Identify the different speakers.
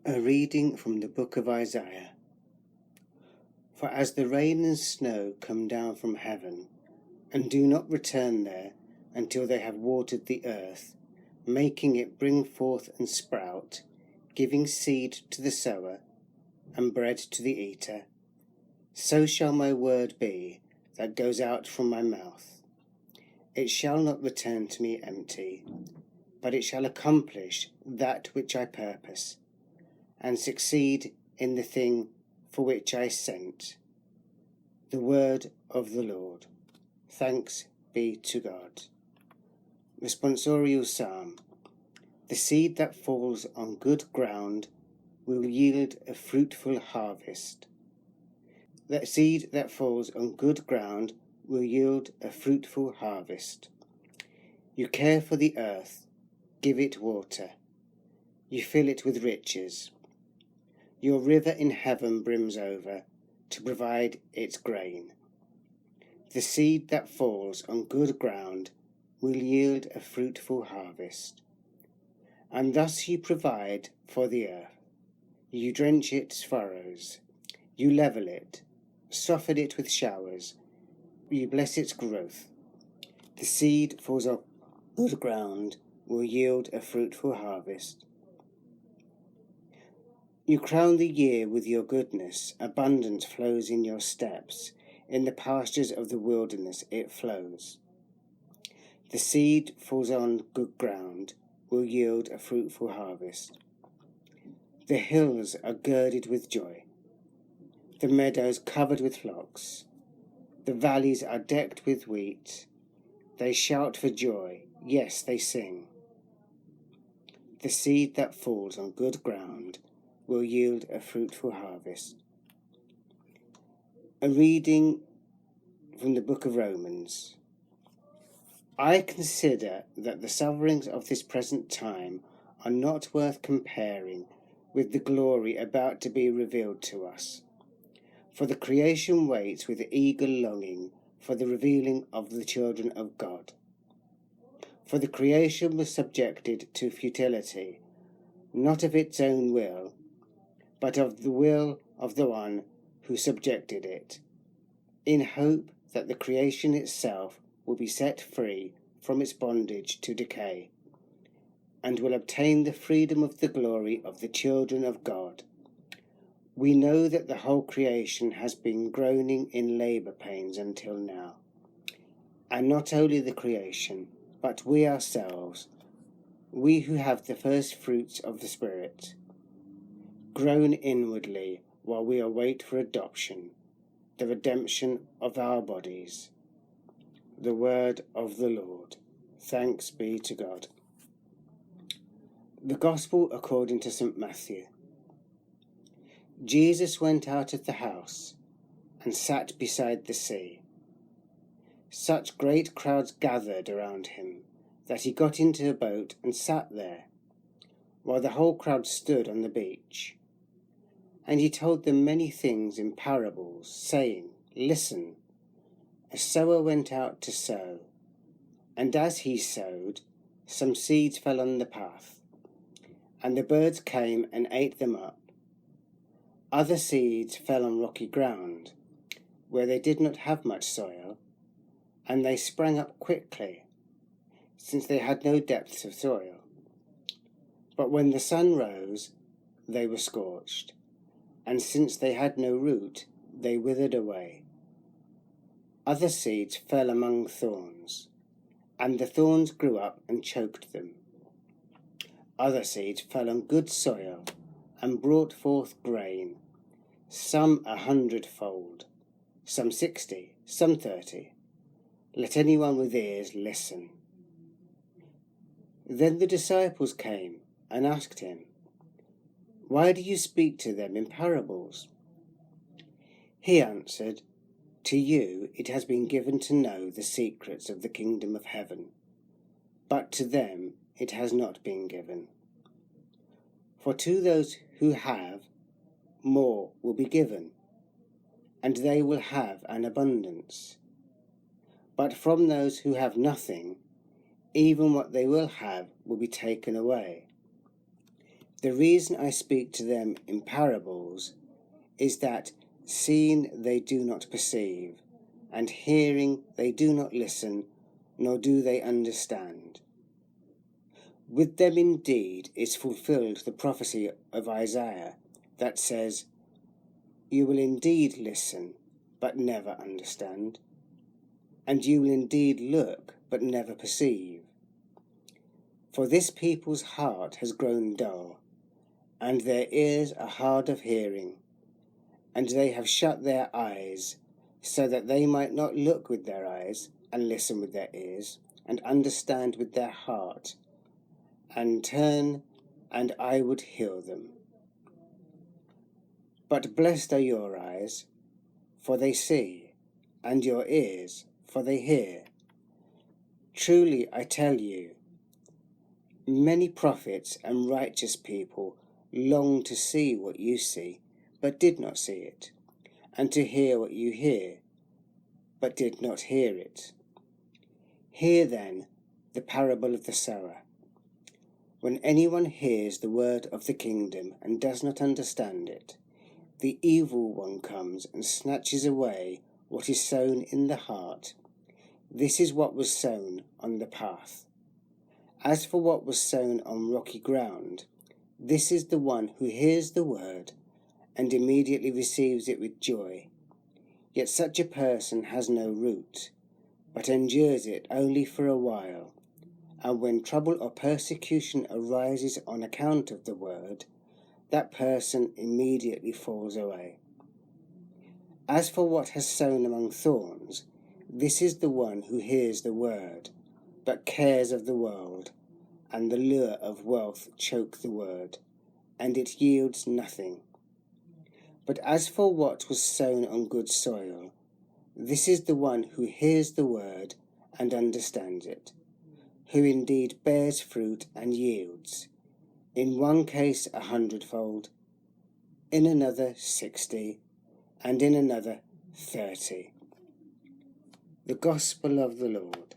Speaker 1: A reading from the book of Isaiah. For as the rain and snow come down from heaven, and do not return there until they have watered the earth, making it bring forth and sprout, giving seed to the sower and bread to the eater, so shall my word be that goes out from my mouth. It shall not return to me empty, but it shall accomplish that which I purpose, and succeed in the thing for which I sent. The word of the Lord. Thanks be to God. Responsorial Psalm. The seed that falls on good ground will yield a fruitful harvest. The seed that falls on good ground will yield a fruitful harvest. You care for the earth, give it water. You fill it with riches. Your river in heaven brims over to provide its grain. The seed that falls on good ground will yield a fruitful harvest. And thus you provide for the earth. You drench its furrows. You level it, soften it with showers. You bless its growth. The seed falls on good ground will yield a fruitful harvest. You crown the year with your goodness, abundance flows in your steps, in the pastures of the wilderness it flows. The seed falls on good ground, will yield a fruitful harvest. The hills are girded with joy, the meadows covered with flocks, the valleys are decked with wheat, they shout for joy, yes, they sing. The seed that falls on good ground will yield a fruitful harvest. A reading from the book of Romans. I consider that the sufferings of this present time are not worth comparing with the glory about to be revealed to us. For the creation waits with eager longing for the revealing of the children of God. For the creation was subjected to futility, not of its own will, but of the will of the one who subjected it, in hope that the creation itself will be set free from its bondage to decay, and will obtain the freedom of the glory of the children of God. We know that the whole creation has been groaning in labour pains until now, and not only the creation, but we ourselves, we who have the first fruits of the Spirit, groan inwardly while we await for adoption, the redemption of our bodies. The word of the Lord. Thanks be to God. The Gospel according to St Matthew. Jesus went out of the house and sat beside the sea. Such great crowds gathered around him that he got into a boat and sat there, while the whole crowd stood on the beach. And he told them many things in parables, saying, Listen, a sower went out to sow, and as he sowed, some seeds fell on the path, and the birds came and ate them up. Other seeds fell on rocky ground, where they did not have much soil, and they sprang up quickly, since they had no depths of soil. But when the sun rose, they were scorched, and since they had no root, they withered away. Other seeds fell among thorns, and the thorns grew up and choked them. Other seeds fell on good soil, and brought forth grain, some 100-fold, some 60, some 30. Let anyone with ears listen. Then the disciples came and asked him, Why do you speak to them in parables? He answered, To you it has been given to know the secrets of the kingdom of heaven, but to them it has not been given. For to those who have, more will be given, and they will have an abundance. But from those who have nothing, even what they will have will be taken away. The reason I speak to them in parables is that seeing they do not perceive, and hearing they do not listen, nor do they understand. With them indeed is fulfilled the prophecy of Isaiah that says, "You will indeed listen, but never understand, and you will indeed look, but never perceive. For this people's heart has grown dull, and their ears are hard of hearing, and they have shut their eyes, so that they might not look with their eyes, and listen with their ears, and understand with their heart, and turn, and I would heal them. But blessed are your eyes, for they see, and your ears, for they hear. Truly I tell you, many prophets and righteous people longed to see what you see, but did not see it, and to hear what you hear, but did not hear it. Hear then the parable of the sower. When anyone hears the word of the kingdom and does not understand it, the evil one comes and snatches away what is sown in the heart. This is what was sown on the path. As for what was sown on rocky ground, this is the one who hears the word and immediately receives it with joy. Yet such a person has no root, but endures it only for a while. And when trouble or persecution arises on account of the word, that person immediately falls away. As for what has sown among thorns, this is the one who hears the word, but cares of the world, and the lure of wealth choke the word, and it yields nothing. But as for what was sown on good soil, this is the one who hears the word and understands it, who indeed bears fruit and yields, in one case 100-fold, in another 60, and in another 30. The Gospel of the Lord.